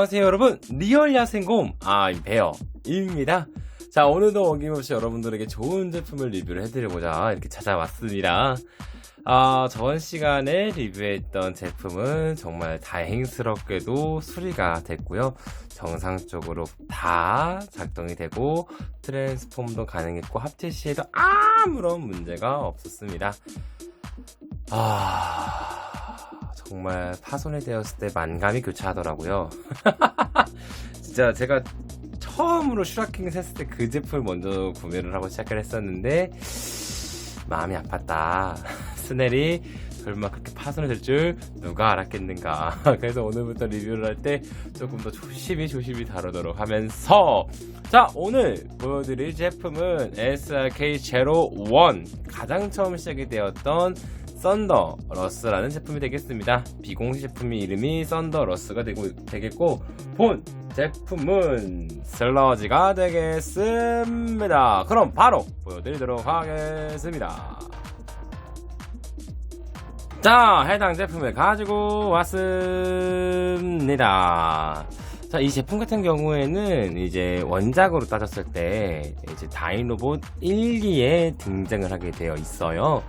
안녕하세요 여러분, 리얼 야생곰 베어입니다. 자, 오늘도 어김없이 여러분들에게 좋은 제품을 리뷰를 해드리고자 이렇게 찾아왔습니다. 저번 시간에 리뷰했던 제품은 정말 다행스럽게도 수리가 됐고요, 정상적으로 다 작동이 되고 트랜스폼도 가능했고 합체 시에도 아무런 문제가 없었습니다. 정말 파손이 되었을 때 만감이 교차하더라고요. 진짜 제가 처음으로 슈라킹을 샀을 때 그 제품을 먼저 구매를 하고 시작을 했었는데 마음이 아팠다. 스넬이 설마 그렇게 파손이 될 줄 누가 알았겠는가. 그래서 오늘부터 리뷰를 할 때 조금 더 조심히 다루도록 하면서, 자, 오늘 보여드릴 제품은 SRK01, 가장 처음 시작이 되었던 썬더러스라는 제품이 되겠습니다. 비공식 제품의 이름이 썬더러스가 되겠고, 본 제품은 슬러지가 되겠습니다. 그럼 바로 보여드리도록 하겠습니다. 자, 해당 제품을 가지고 왔습니다. 자, 이 제품 같은 경우에는 이제 원작으로 따졌을 때 이제 다이노봇 1기에 등장을 하게 되어 있어요.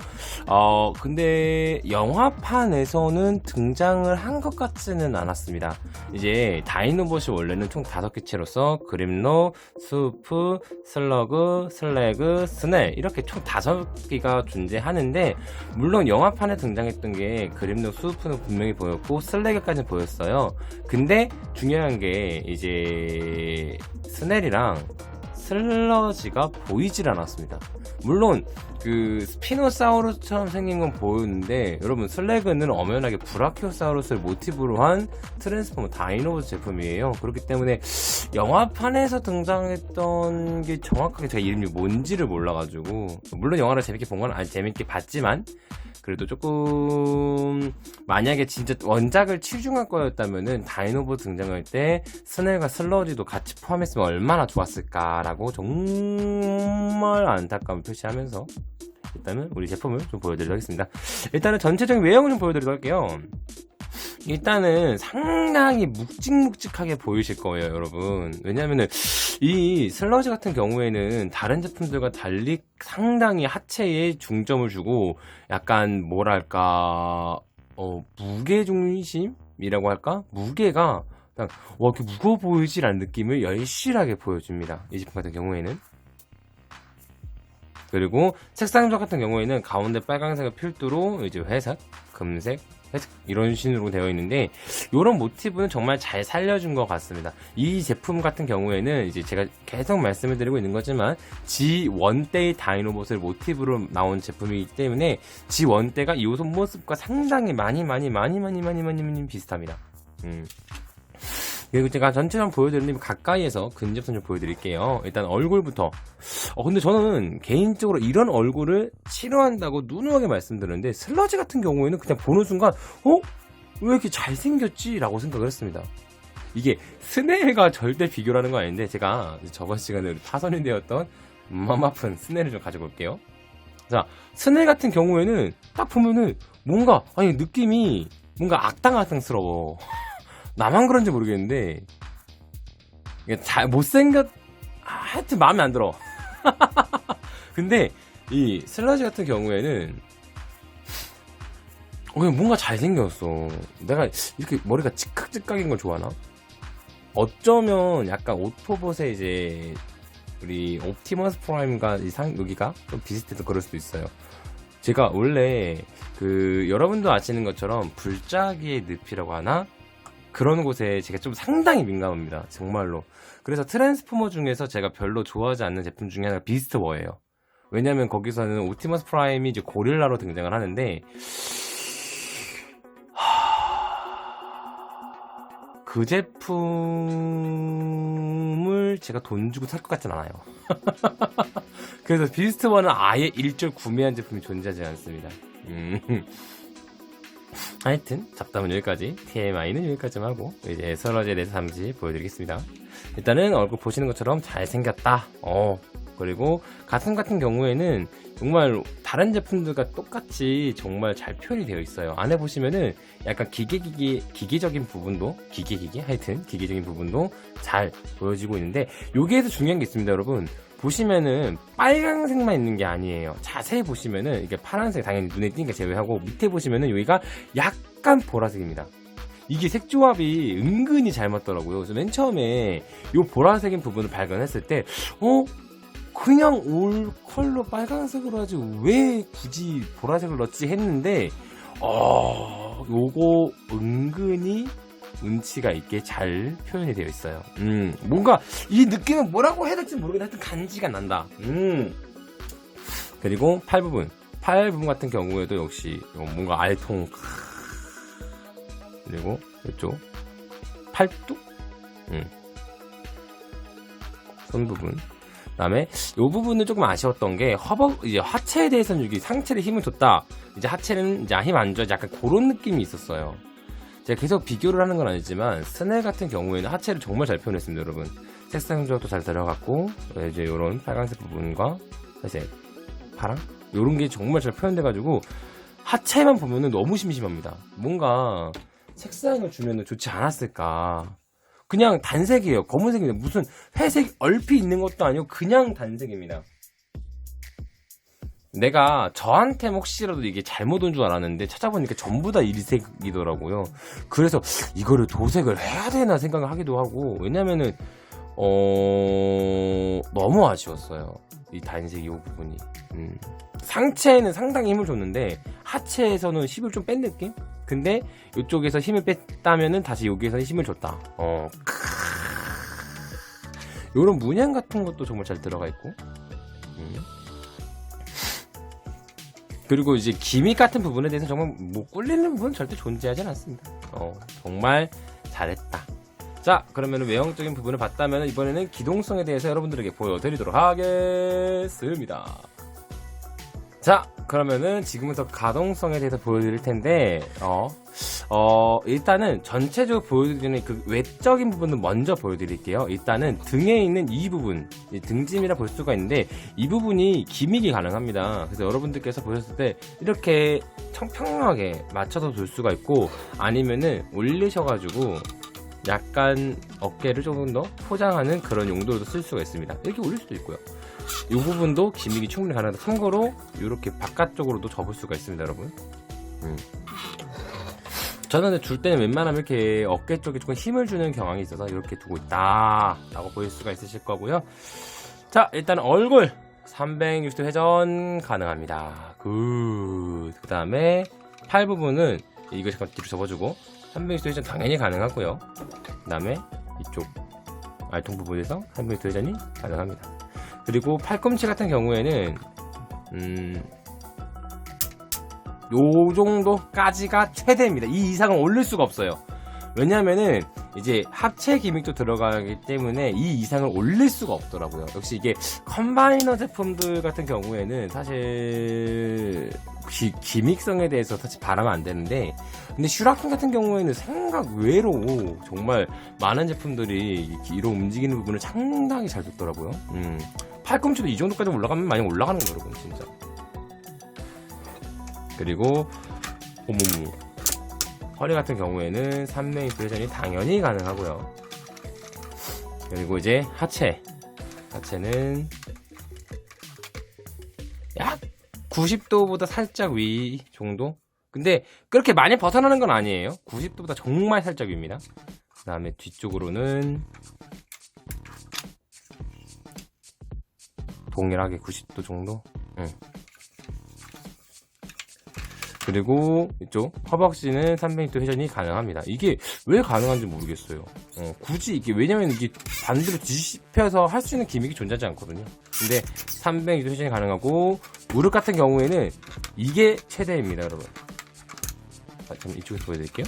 근데 영화판에서는 등장을 한 것 같지는 않았습니다. 이제 다이노봇이 원래는 총 5개체로서 그림노, 수프, 슬러그, 슬래그, 스넬 이렇게 총 5개가 존재하는데, 물론 영화판에 등장했던 게 그림노, 수프는 분명히 보였고 슬래그까지는 보였어요. 근데 중요한 게 이제 스넬이랑 슬러지가 보이질 않았습니다. 물론 그 스피노사우루스처럼 생긴 건 보였는데, 여러분 슬래그는 엄연하게 브라키오사우루스를 모티브로 한 트랜스포머 다이노봇 제품이에요. 그렇기 때문에 영화판에서 등장했던 게 정확하게 제가 이름이 뭔지를 몰라가지고, 물론 영화를 재밌게 본 건 재밌게 봤지만 그래도 조금, 만약에 진짜 원작을 치중할 거였다면은 다이노봇 등장할 때 스넬과 슬러지도 같이 포함했으면 얼마나 좋았을까라고 정말 안타까움을 표시하면서 일단은 우리 제품을 좀 보여드리도록 하겠습니다. 일단은 전체적인 외형을 좀 보여드리도록 할게요. 일단은 상당히 묵직묵직하게 보이실 거예요, 여러분. 왜냐면은 이 슬러지 같은 경우에는 다른 제품들과 달리 상당히 하체에 중점을 주고 약간 뭐랄까 무게중심이라고 할까? 무게가 그냥 이렇게 무거워 보이질 않는 느낌을 열실하게 보여줍니다, 이 제품 같은 경우에는. 그리고 색상 조작 같은 경우에는 가운데 빨간색을 필두로 이제 회색, 금색, 회색 이런 식으로 되어 있는데, 이런 모티브는 정말 잘 살려준 것 같습니다. 이 제품 같은 경우에는 이제 제가 계속 말씀을 드리고 있는 거지만 G1 때의 다이노봇을 모티브로 나온 제품이기 때문에 G1 때가 이 모습과 상당히 많이 비슷합니다. 그리고 제가 전체적으로 보여드리는 가까이에서 근접선 좀 보여드릴게요. 일단 얼굴부터. 근데 저는 개인적으로 이런 얼굴을 싫어한다고 누누하게 말씀드렸는데, 슬러지 같은 경우에는 그냥 보는 순간 왜 이렇게 잘생겼지? 라고 생각을 했습니다. 이게 스넬과 절대 비교를 하는 건 아닌데, 제가 저번 시간에 파손이 되었던 맘 아픈 스넬을 좀 가지고 올게요. 자, 스넬 같은 경우에는 딱 보면은 뭔가 느낌이 뭔가 악당스러워. 나만 그런지 모르겠는데 잘 못생겼, 하여튼 마음에 안 들어. 근데 이 슬러지 같은 경우에는 그냥 뭔가 잘생겼어. 내가 이렇게 머리가 찌깍찌깍인 걸 좋아하나? 어쩌면 약간 오토봇의 이제 우리 옵티머스 프라임과 여기가 좀 비슷해서 그럴 수도 있어요. 제가 원래 여러분도 아시는 것처럼 불짜기의 늪이라고 하나? 그런 곳에 제가 좀 상당히 민감합니다, 정말로. 그래서 트랜스포머 중에서 제가 별로 좋아하지 않는 제품 중에 하나가 비스트워예요. 왜냐면 거기서는 옵티머스 프라임이 이제 고릴라로 등장을 하는데, 그 제품을 제가 돈 주고 살 것 같진 않아요. 그래서 비스트워는 아예 일절 구매한 제품이 존재하지 않습니다. 하여튼 잡담은 여기까지, TMI는 여기까지 하고 이제 슬러지에 대해서 잠시 보여드리겠습니다. 일단은 얼굴 보시는 것처럼 잘생겼다. 그리고 가슴 같은 경우에는 정말 다른 제품들과 똑같이 정말 잘 표현이 되어 있어요. 안에 보시면은 약간 기계적인 부분도, 하여튼 기계적인 부분도 잘 보여지고 있는데, 여기에서 중요한 게 있습니다, 여러분. 보시면은 빨간색만 있는 게 아니에요. 자세히 보시면은 이게 파란색 당연히 눈에 띄니까 제외하고, 밑에 보시면은 여기가 약간 보라색입니다. 이게 색 조합이 은근히 잘 맞더라고요. 그래서 맨 처음에 이 보라색인 부분을 발견했을 때, 그냥 올 컬러 빨간색으로 하지 왜 굳이 보라색을 넣지 했는데, 요거 은근히 운치가 있게 잘 표현이 되어 있어요. 뭔가 이 느낌은 뭐라고 해야 될지 모르겠는데 하여튼 간지가 난다. 그리고 팔 부분 같은 경우에도 역시 뭔가 알통, 그리고 이쪽 팔뚝, 손 부분. 그다음에 이 부분은 조금 아쉬웠던 게 이제 하체에 대해서는 여기 상체를 힘을 줬다. 이제 하체는 이제 힘 안 줘. 약간 그런 느낌이 있었어요. 제가 계속 비교를 하는 건 아니지만 스넬 같은 경우에는 하체를 정말 잘 표현했습니다, 여러분. 색상 조합도 잘 들어갔고, 이제 이런 빨간색 부분과 사실 파랑 이런 게 정말 잘 표현돼가지고 하체만 보면은 너무 심심합니다. 뭔가 색상을 주면은 좋지 않았을까. 그냥 단색이에요. 검은색입니다. 무슨 회색 얼핏 있는 것도 아니고 그냥 단색입니다. 내가 저한테 혹시라도 이게 잘못 온 줄 알았는데 찾아보니까 전부 다 일색이더라고요. 그래서 이거를 도색을 해야 되나 생각을 하기도 하고, 왜냐면은 너무 아쉬웠어요. 이 단색 이 부분이. 상체에는 상당히 힘을 줬는데 하체에서는 힘을 좀 뺀 느낌? 근데 이쪽에서 힘을 뺐다면은 다시 여기에서 힘을 줬다. 요런 문양 같은 것도 정말 잘 들어가 있고, 그리고 이제 기믹 같은 부분에 대해서 정말 뭐 꿀리는 부분은 절대 존재하진 않습니다. 정말 잘했다. 자, 그러면 외형적인 부분을 봤다면 이번에는 기동성에 대해서 여러분들에게 보여드리도록 하겠습니다. 자, 그러면은 지금부터 가동성에 대해서 보여드릴 텐데, 일단은 전체적으로 보여드리는 그 외적인 부분은 먼저 보여드릴게요. 일단은 등에 있는 이 부분, 등짐이라 볼 수가 있는데, 이 부분이 기믹이 가능합니다. 그래서 여러분들께서 보셨을 때 이렇게 평평하게 맞춰서 둘 수가 있고, 아니면은 올리셔가지고 약간 어깨를 조금 더 포장하는 그런 용도로도 쓸 수가 있습니다. 이렇게 올릴 수도 있고요. 이 부분도 기믹이 충분히 가능하다. 참고로 이렇게 바깥쪽으로도 접을 수가 있습니다, 여러분. 저는 줄 때는 웬만하면 이렇게 어깨 쪽에 조금 힘을 주는 경향이 있어서 이렇게 두고 있다 라고 보일 수가 있으실 거고요. 자, 일단 얼굴 360도 회전 가능합니다. 그 다음에 팔 부분은 이거 잠깐 뒤로 접어주고 360도 회전 당연히 가능하고요. 그 다음에 이쪽 알통 부분에서 360도 회전이 가능합니다. 그리고 팔꿈치 같은 경우에는 요 정도까지가 최대입니다. 이 이상은 올릴 수가 없어요. 왜냐면은 이제 합체 기믹도 들어가기 때문에 이 이상을 올릴 수가 없더라고요. 역시 이게 컴바이너 제품들 같은 경우에는 사실 기믹성에 대해서 사실 바라면 안 되는데, 근데 슈라킨 같은 경우에는 생각 외로 정말 많은 제품들이 이런 움직이는 부분을 상당히 잘 줬더라고요. 팔꿈치도 이 정도까지 올라가면 많이 올라가는 거예요, 여러분, 진짜. 그리고 어머머, 허리 같은 경우에는 360도 회전이 당연히 가능하고요. 그리고 이제 하체는 약 90도보다 살짝 위 정도? 근데 그렇게 많이 벗어나는 건 아니에요. 90도보다 정말 살짝 위입니다. 그 다음에 뒤쪽으로는 동일하게 90도 정도? 그리고 이쪽 허벅지는 360도 회전이 가능합니다. 이게 왜 가능한지 모르겠어요. 굳이 이게, 왜냐면 이게 반대로 뒤집혀서 할 수 있는 기믹이 존재하지 않거든요. 근데 360도 회전이 가능하고, 무릎 같은 경우에는 이게 최대입니다, 여러분. 좀 이쪽에서 보여드릴게요.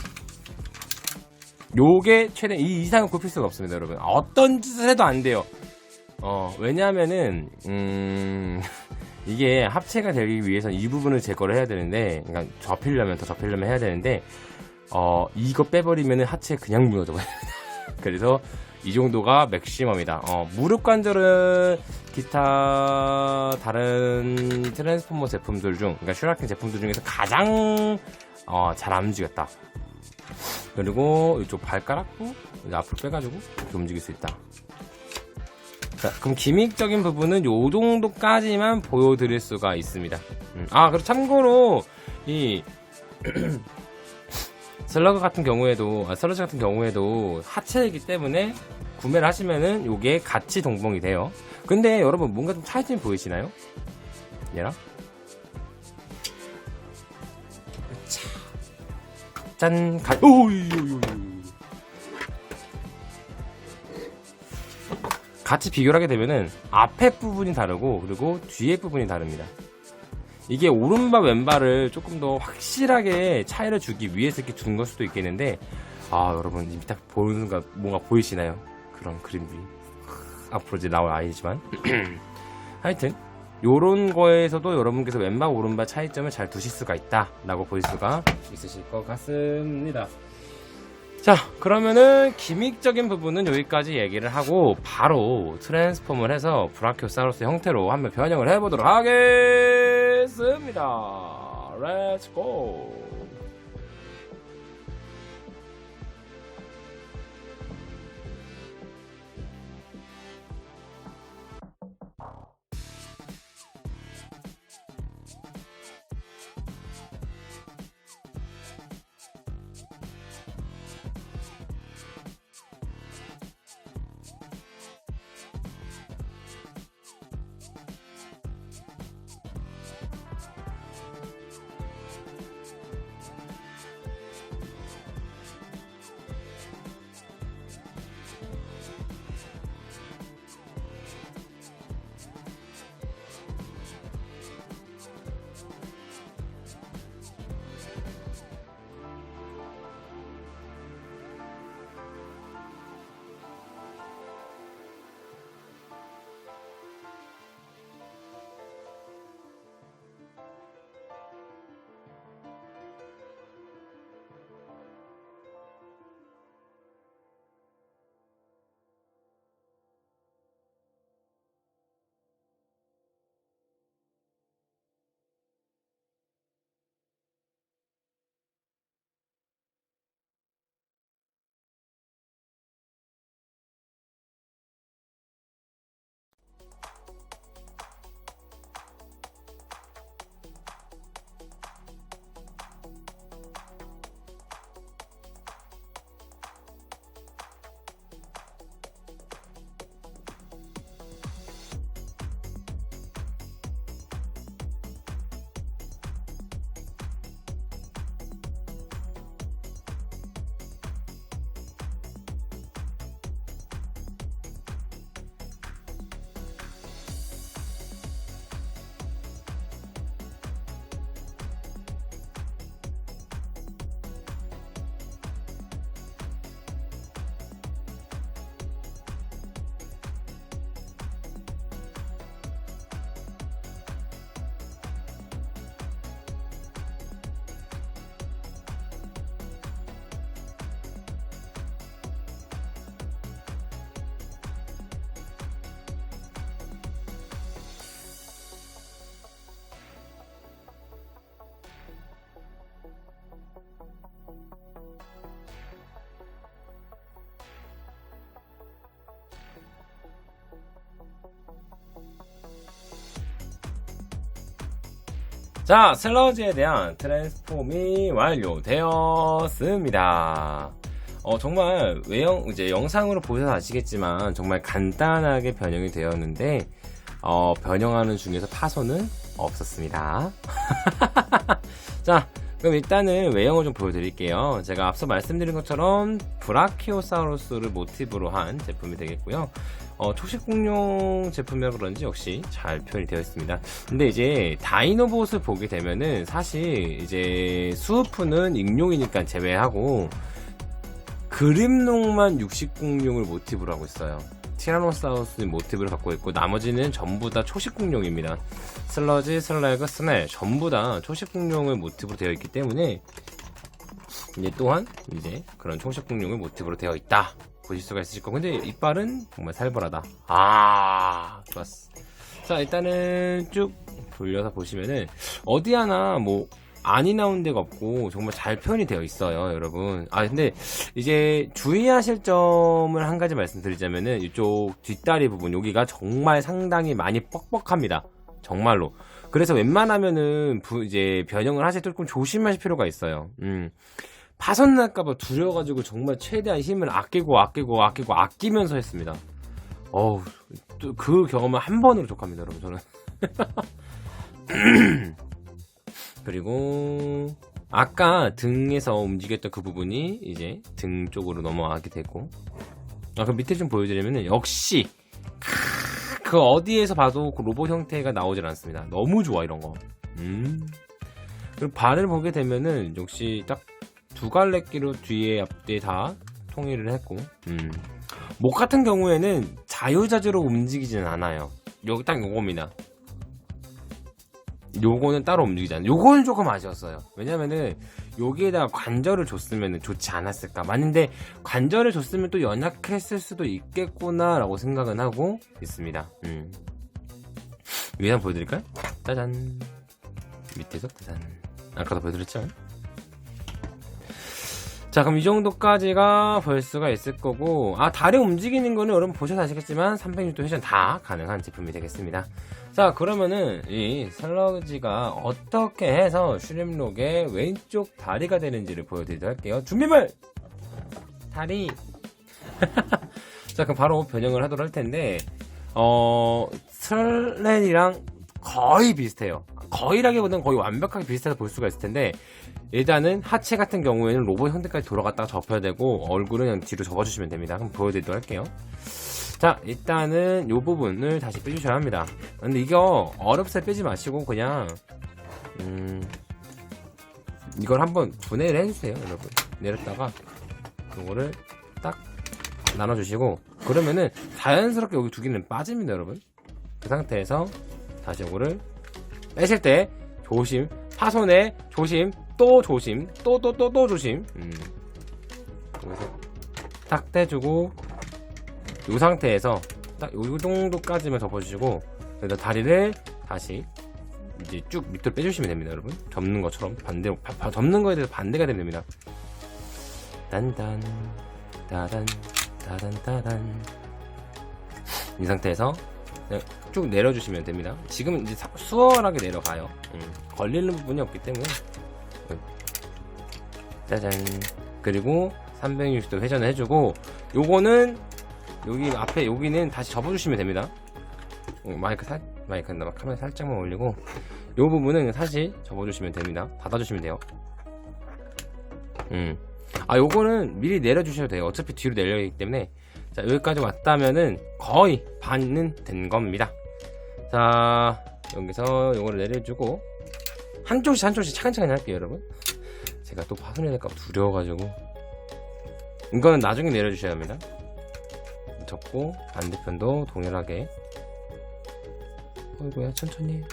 요게 최대, 이 이상은 굽힐 수가 없습니다, 여러분. 어떤 짓을 해도 안 돼요. 왜냐하면은 이게 합체가 되기 위해서는 이 부분을 제거를 해야 되는데, 그러니까 더 접히려면 해야 되는데, 이거 빼버리면은 하체 그냥 무너져 버립니다. 그래서 이 정도가 맥시멈이다. 무릎 관절은 기타 다른 트랜스포머 제품들 중, 그러니까 슈라킨 제품들 중에서 가장 잘 안 움직였다. 그리고 이쪽 발가락도 이제 앞으로 빼가지고 이렇게 움직일 수 있다. 자, 그럼 기믹적인 부분은 요 정도까지만 보여드릴 수가 있습니다. 그리고 참고로 이 슬러지 같은 경우에도 하체이기 때문에 구매를 하시면은 요게 같이 동봉이 돼요. 근데 여러분 뭔가 좀 차이점이 보이시나요? 얘랑 짠! 같이 비교를 하게 되면은 앞에 부분이 다르고 그리고 뒤에 부분이 다릅니다. 이게 오른발 왼발을 조금 더 확실하게 차이를 주기 위해서 이렇게 준 걸 수도 있겠는데, 여러분 이미 딱 보는 순간 뭔가 보이시나요? 그런 그림들이 앞으로 이제 나올 아이지만 하여튼 요런 거에서도 여러분께서 왼발 오른발 차이점을 잘 두실 수가 있다 라고 볼 수가 있으실 것 같습니다. 자, 그러면은 기믹적인 부분은 여기까지 얘기를 하고 바로 트랜스폼을 해서 브라키오사우루스 형태로 한번 변형을 해보도록 하겠습니다. Let's go. 자, 슬러지에 대한 트랜스폼이 완료되었습니다. 정말 이제 영상으로 보셔서 아시겠지만 정말 간단하게 변형이 되었는데 변형하는 중에서 파손은 없었습니다. 자, 그럼 일단은 외형을 좀 보여드릴게요. 제가 앞서 말씀드린 것처럼 브라키오사우루스를 모티브로 한 제품이 되겠고요. 초식공룡 제품이라 그런지 역시 잘 표현이 되어 있습니다. 근데 이제 다이노봇을 보게 되면은 사실 이제 수우프는 익룡이니까 제외하고 그림록만 육식공룡을 모티브로 하고 있어요. 티라노사우루스 모티브를 갖고 있고 나머지는 전부 다 초식공룡입니다. 슬러지, 슬래그, 스넬 전부 다 초식공룡을 모티브로 되어 있기 때문에 이제 또한 이제 그런 초식공룡을 모티브로 되어 있다 보실 수가 있으실 거고, 근데 이빨은 정말 살벌하다. 아, 좋았어. 자, 일단은 쭉 돌려서 보시면은 어디 하나 뭐 안이 나온 데가 없고 정말 잘 표현이 되어 있어요, 여러분. 아, 근데 이제 주의하실 점을 한 가지 말씀드리자면은 이쪽 뒷다리 부분, 여기가 정말 상당히 많이 뻑뻑합니다. 정말로. 그래서 웬만하면은 이제 변형을 하실 때 조금 조심하실 필요가 있어요. 파손 날까봐 두려워가지고 정말 최대한 힘을 아끼면서 했습니다. 어우, 또 그 경험은 한 번으로 족합니다, 여러분, 저는. 그리고 아까 등에서 움직였던 그 부분이 이제 등 쪽으로 넘어가게 되고, 그 밑에 좀 보여드리면은 역시 그 어디에서 봐도 그 로봇 형태가 나오질 않습니다. 너무 좋아, 이런 거. 그리고 발을 보게 되면은 역시 딱 두 갈래끼로 뒤에 앞뒤 다 통일을 했고, 목 같은 경우에는 자유자재로 움직이지는 않아요. 여기 딱 요겁니다. 요거는 따로 움직이지 않아요. 요거는 조금 아쉬웠어요. 왜냐면은 여기에다가 관절을 줬으면 좋지 않았을까. 맞는데 관절을 줬으면 또 연약했을 수도 있겠구나 라고 생각은 하고 있습니다. 위에 한번 보여드릴까요? 짜잔. 밑에서 짜잔. 아까도 보여드렸죠? 자, 그럼 이 정도까지가 볼 수가 있을 거고, 다리 움직이는 거는 여러분 보셔서 아시겠지만 360도 회전 다 가능한 제품이 되겠습니다. 자, 그러면은 이 슬러지가 어떻게 해서 슈림록의 왼쪽 다리가 되는지를 보여드리도록 할게요. 준비물! 다리! 자, 그럼 바로 변형을 하도록 할 텐데, 슬렌이랑 거의 비슷해요. 거의라기보다는 거의 완벽하게 비슷해서 볼 수가 있을 텐데, 일단은 하체 같은 경우에는 로봇 형태까지 돌아갔다가 접혀야 되고, 얼굴은 그냥 뒤로 접어주시면 됩니다. 한번 보여드리도록 할게요. 자, 일단은 이 부분을 다시 빼주셔야 합니다. 근데 이거 어렵게 빼지 마시고 그냥 이걸 한번 분해를 해주세요, 여러분. 내렸다가 이거를 딱 나눠주시고, 그러면은 자연스럽게 여기 두 개는 빠집니다, 여러분. 그 상태에서 다시 이거를 빼실 때 조심, 파손에 조심, 또 조심, 또 조심. 여기서 딱 떼주고, 이 상태에서 딱 이 정도까지만 접어주시고, 그래서 다리를 다시 이제 쭉 밑으로 빼주시면 됩니다, 여러분. 접는 것처럼 반대로, 접는 거에 대해서 반대가 되면 됩니다. 딴딴 따단 따단 따단. 이 상태에서 그냥 쭉 내려주시면 됩니다. 지금 이제 수월하게 내려가요. 걸리는 부분이 없기 때문에. 짜잔. 그리고 360도 회전을 해주고, 요거는 여기 앞에 여기는 다시 접어주시면 됩니다. 마이크 카메라 살짝만 올리고, 요 부분은 다시 접어주시면 됩니다. 닫아주시면 돼요. 요거는 미리 내려주셔도 돼요. 어차피 뒤로 내려가기 때문에. 자, 여기까지 왔다면은 거의 반은 된 겁니다. 자, 여기서 요거를 내려주고, 한쪽씩 차근차근 할게요, 여러분. 제가 또 파손이 될까 두려워가지고. 이거는 나중에 내려주셔야 합니다. 접고, 반대편도 동일하게. 어이구야, 천천히.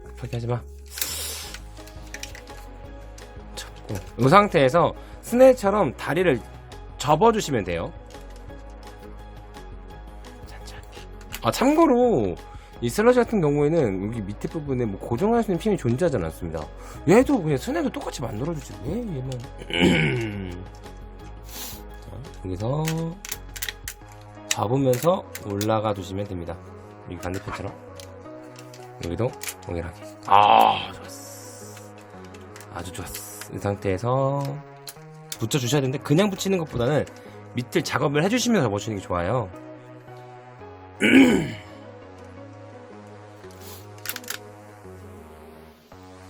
급하게 하지마. 접고. 이 상태에서 스네처럼 다리를 접어주시면 돼요. 참고로 이 슬러지 같은 경우에는 여기 밑에 부분에 뭐 고정할 수 있는 핀이 존재하지 않습니다. 얘도 그냥 스냅도 똑같이 만들어주지, 왜 얘는. 자, 여기서 잡으면서 올라가 주시면 됩니다. 여기 반대편처럼. 여기도 동일하게. 좋았어. 아주 좋았어. 이 상태에서 붙여주셔야 되는데, 그냥 붙이는 것보다는 밑을 작업을 해주시면서 접어주시는 게 좋아요.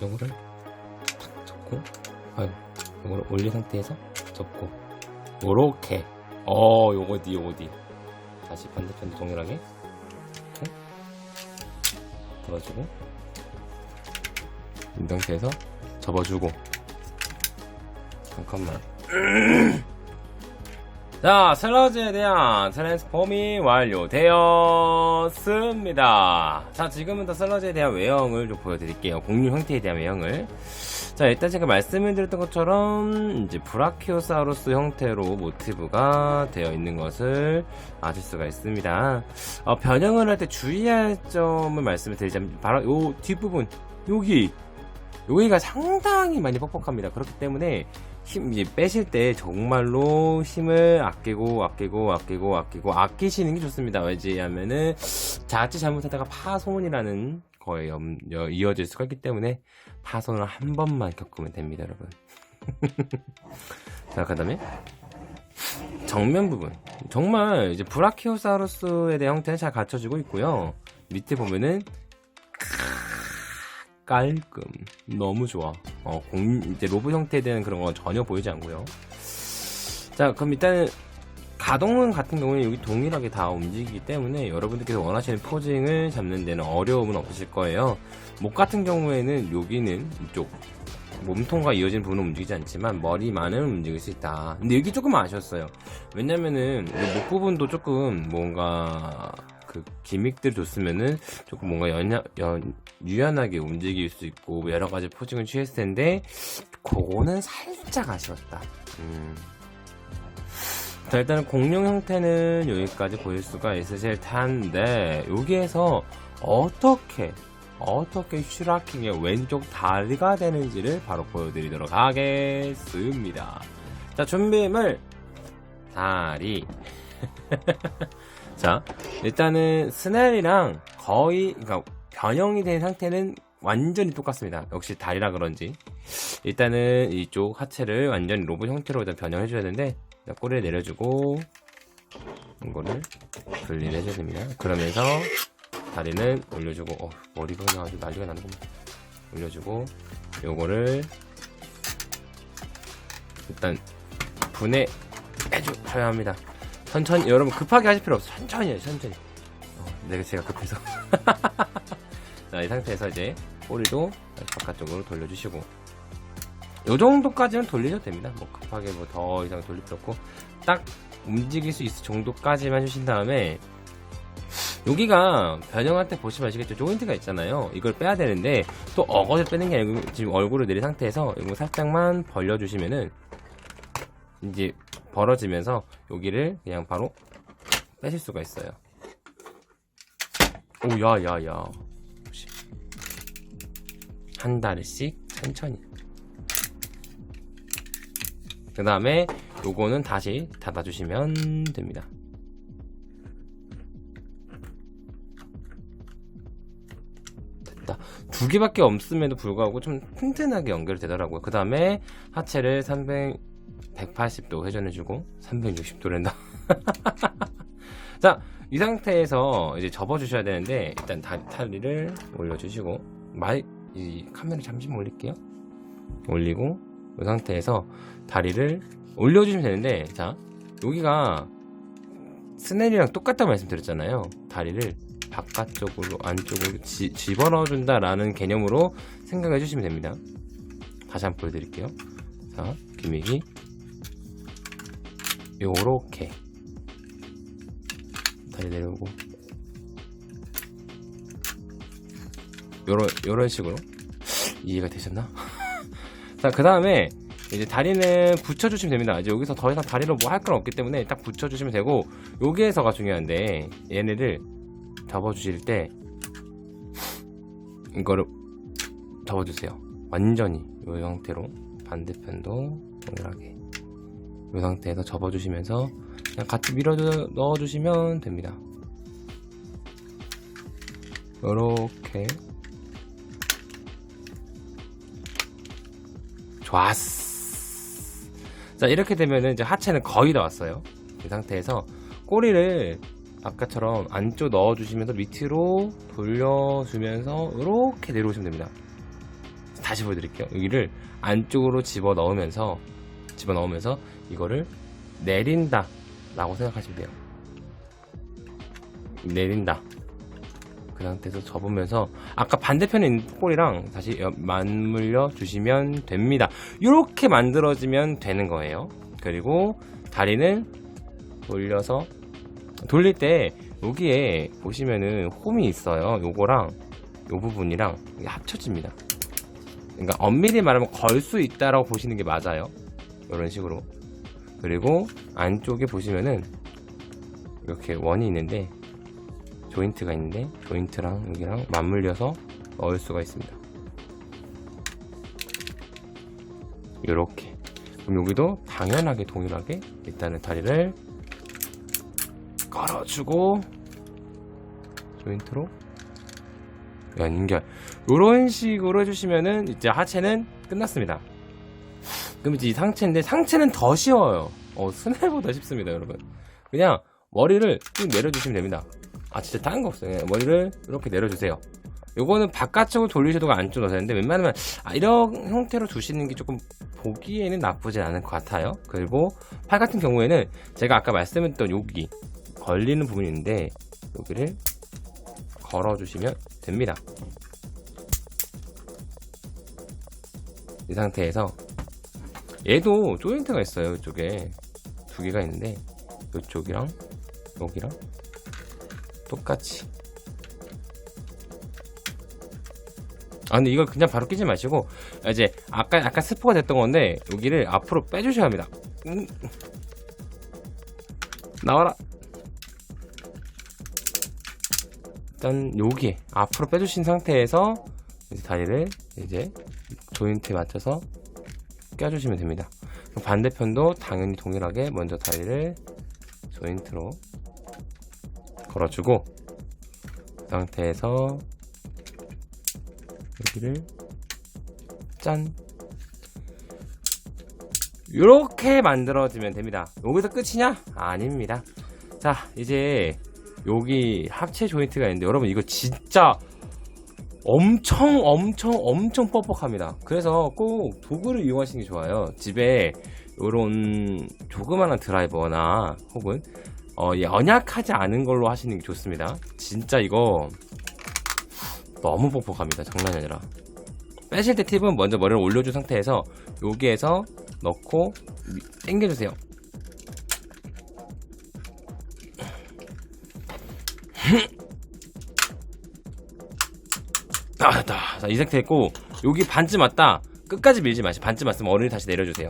요거를 탁 접고, 요거를 올린 상태에서 접고, 요렇게. 요거디. 다시 반대편도 동일하게 이렇게 들어주고, 이 상태에서 접어주고. 잠깐만. 자, 슬러지에 대한 트랜스폼이 완료되었습니다. 자, 지금부터 슬러지에 대한 외형을 좀 보여드릴게요. 공유 형태에 대한 외형을. 자, 일단 제가 말씀을 드렸던 것처럼 이제 브라키오사우루스 형태로 모티브가 되어 있는 것을 아실 수가 있습니다. 변형을 할 때 주의할 점을 말씀을 드리자면 바로 요 뒷부분, 여기가 상당히 많이 뻑뻑합니다. 그렇기 때문에 이제 빼실 때 정말로 힘을 아끼시는 게 좋습니다. 왜냐하면은 자칫 잘못하다가 파손이라는 거에 이어질 수가 있기 때문에 파손을 한 번만 겪으면 됩니다, 여러분. 자, 그 다음에 정면 부분, 정말 이제 브라키오사우루스에 대한 형태는 잘 갖춰지고 있고요. 밑에 보면은 깔끔, 너무 좋아. 이제 로봇 형태에 대한 그런 건 전혀 보이지 않고요. 자, 그럼 일단은 가동 같은 경우는 여기 동일하게 다 움직이기 때문에 여러분들께서 원하시는 포징을 잡는 데는 어려움은 없으실 거예요. 목 같은 경우에는 여기는 이쪽 몸통과 이어진 부분은 움직이지 않지만 머리만은 움직일 수 있다. 근데 여기 조금 아쉬웠어요. 왜냐면은 목 부분도 조금 뭔가 그 기믹들 줬으면은 조금 뭔가 유연하게 움직일 수 있고 여러 가지 포징을 취했을 텐데 그거는 살짝 아쉬웠다. 자, 일단은 공룡 형태는 여기까지 보일 수가 있으실 텐데 여기에서 어떻게 슈라킹의 왼쪽 다리가 되는지를 바로 보여드리도록 하겠습니다. 자, 준비물 다리. 자, 일단은 스넬이랑 거의 그러니까 변형이 된 상태는 완전히 똑같습니다. 역시 다리라 그런지 일단은 이쪽 하체를 완전히 로봇 형태로 일단 변형해 줘야 되는데 꼬리를 내려주고 이거를 분리를 해줘야 됩니다. 그러면서 다리는 올려주고 머리가 아주 난리가 나는구만. 올려주고 요거를 일단 분해해줘야 합니다. 천천히, 여러분 급하게 하실 필요 없어. 천천히 해요, 천천히. 제가 급해서. 자, 이 상태에서 이제 꼬리도 바깥쪽으로 돌려주시고 요 정도까지는 돌리셔도 됩니다. 뭐 급하게 뭐 더 이상 돌릴 필요 없고 딱 움직일 수 있을 정도까지만 해주신 다음에 여기가 변형할 때 보시면 아시겠죠? 조인트가 있잖아요. 이걸 빼야 되는데 또 어거지 빼는 게 아니고 지금 얼굴을 내린 상태에서 이거 살짝만 벌려주시면은 이제 벌어지면서 여기를 그냥 바로 빼실 수가 있어요. 오, 야야야. 한 다리씩 천천히. 그 다음에 요거는 다시 닫아주시면 됩니다. 됐다. 두 개밖에 없음에도 불구하고 좀 튼튼하게 연결이 되더라고요. 그 다음에 하체를 180도 회전해주고 360도랜다. 자, 이 상태에서 이제 접어주셔야 되는데 일단 다리를 올려주시고 이 카메라 잠시만 올릴게요. 올리고 이 상태에서 다리를 올려주시면 되는데 자, 여기가 스넬이랑 똑같다고 말씀드렸잖아요. 다리를 바깥쪽으로 안쪽으로 집어넣어준다 라는 개념으로 생각해 주시면 됩니다. 다시 한번 보여드릴게요. 자, 기믹이 요렇게 다리 내려오고 요런 식으로 이해가 되셨나? 자, 그 다음에 이제 다리는 붙여주시면 됩니다. 이제 여기서 더 이상 다리로 뭐 할 건 없기 때문에 딱 붙여주시면 되고 여기에서가 중요한데 얘네를 접어주실 때 이거를 접어주세요. 완전히 이 형태로 반대편도 동일하게 이 상태에서 접어주시면서 그냥 같이 밀어 넣어주시면 됩니다. 요렇게 좋았어. 자, 이렇게 되면은 이제 하체는 거의 다 왔어요. 이 상태에서 꼬리를 아까처럼 안쪽 넣어주시면서 밑으로 돌려주면서 이렇게 내려오시면 됩니다. 다시 보여드릴게요. 여기를 안쪽으로 집어넣으면서 이거를 내린다 라고 생각하시면 돼요. 내린다. 그 상태에서 접으면서 아까 반대편에 있는 꼬리랑 다시 맞물려 주시면 됩니다. 이렇게 만들어지면 되는 거예요. 그리고 다리는 돌려서 돌릴 때 여기에 보시면은 홈이 있어요. 요거랑 요 부분이랑 이게 합쳐집니다. 그러니까 엄밀히 말하면 걸 수 있다라고 보시는 게 맞아요. 이런 식으로. 그리고 안쪽에 보시면은 이렇게 원이 있는데 조인트가 있는데 조인트랑 여기랑 맞물려서 넣을 수가 있습니다. 이렇게. 그럼 여기도 당연하게 동일하게 일단은 다리를 걸어주고 조인트로 연결. 이런 식으로 해주시면은 이제 하체는 끝났습니다. 그럼 이제 이 상체는 더 쉬워요. 스넬보다 쉽습니다, 여러분. 그냥 머리를 쭉 내려주시면 됩니다. 진짜 다른 거 없어요. 그냥 머리를 이렇게 내려주세요. 요거는 바깥쪽으로 돌리셔도 안쪽으로 넣어야 되는데 웬만하면 이런 형태로 두시는 게 조금 보기에는 나쁘지 않을 것 같아요. 그리고 팔 같은 경우에는 제가 아까 말씀드렸던 여기 걸리는 부분이 있는데 여기를 걸어주시면 됩니다. 이 상태에서 얘도 조인트가 있어요. 이쪽에 두 개가 있는데 이쪽이랑 여기랑 똑같이. 근데 이걸 그냥 바로 끼지 마시고 이제 아까 스포가 됐던 건데 여기를 앞으로 빼주셔야 합니다. 나와라. 일단 여기 앞으로 빼주신 상태에서 이제 다리를 이제 조인트에 맞춰서 껴주시면 됩니다. 반대편도 당연히 동일하게 먼저 다리를 조인트로 걸어주고 그 상태에서 여기를 짠 이렇게 만들어지면 됩니다. 여기서 끝이냐? 아닙니다. 자, 이제 여기 합체 조인트가 있는데 여러분 이거 진짜 엄청 뻑뻑합니다. 그래서 꼭 도구를 이용하시는 게 좋아요. 집에 이런 조그마한 드라이버나 혹은 연약하지 않은 걸로 하시는 게 좋습니다. 진짜 이거 너무 뻑뻑합니다. 장난이 아니라. 빼실 때 팁은 먼저 머리를 올려준 상태에서 여기에서 넣고 당겨주세요. 자, 이 상태 했고 여기 반쯤 왔다. 끝까지 밀지 마시고 반쯤 왔으면 어른이 다시 내려주세요.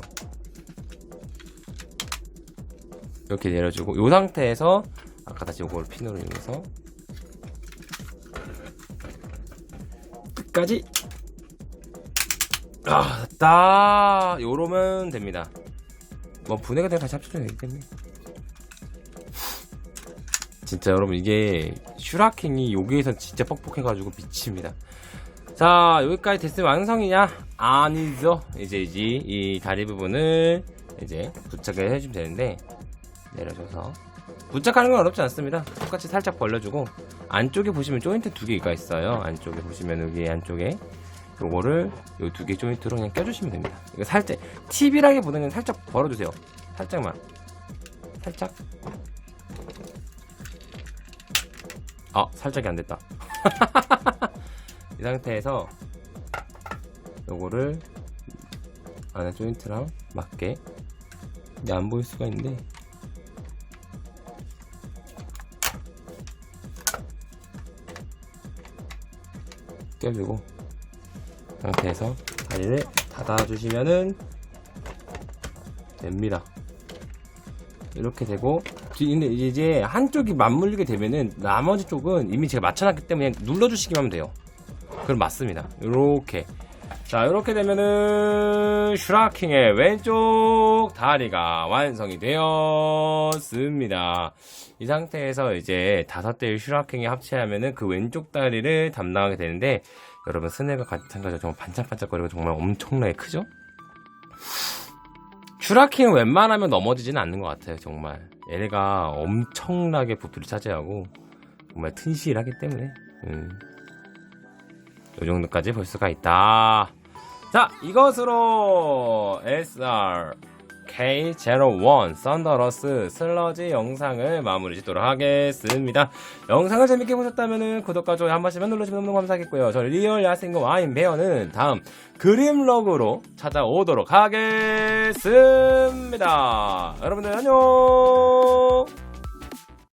이렇게 내려주고 이 상태에서 아까 다시 이걸 핀으로 이용해서 끝까지 딱 요러면 됩니다. 뭐 분해가 되면 다시 합쳐줘야 되기 때문에 진짜 여러분 이게 슈라킹이 여기에선 진짜 뻑뻑해가지고 미칩니다. 자, 여기까지 됐으면 완성이냐? 아니죠. 이제 이 다리 부분을 이제 부착을 해주면 되는데 내려줘서 부착하는 건 어렵지 않습니다. 똑같이 살짝 벌려주고 안쪽에 보시면 조인트 두 개가 있어요. 안쪽에 보시면 여기 안쪽에 요거를 요 두 개 조인트로 그냥 껴주시면 됩니다. 이거 살짝 팁이라기보다는 살짝 벌어주세요. 살짝만 살짝. 살짝이 안 됐다. 이 상태에서 요거를 안에 조인트랑 맞게 이제 안 보일 수가 있는데 껴주고 이 상태에서 다리를 닫아주시면은 됩니다. 이렇게 되고 근데 이제 한쪽이 맞물리게 되면은 나머지 쪽은 이미 제가 맞춰놨기 때문에 눌러주시기만 하면 돼요. 그럼 맞습니다. 이렇게. 자, 이렇게 되면은 슈라킹의 왼쪽 다리가 완성이 되었습니다. 이 상태에서 이제 5대의 슈라킹이 합체하면은 그 왼쪽 다리를 담당하게 되는데 여러분 스넬과 마찬가지로 정말 반짝반짝거리고 정말 엄청나게 크죠? 슈라킹은 웬만하면 넘어지지는 않는 것 같아요. 정말 얘네가 엄청나게 부피를 차지하고 정말 튼실하기 때문에 이 정도까지 볼 수가 있다. 자, 이것으로 SRK01 썬더러스 슬러지 영상을 마무리 짓도록 하겠습니다. 영상을 재밌게 보셨다면 구독과 좋아요 한 번씩만 눌러주시면 너무 감사하겠고요. 저 리얼 야생과 와인 베어는 다음 그림러그로 찾아오도록 하겠습니다. 여러분들 안녕.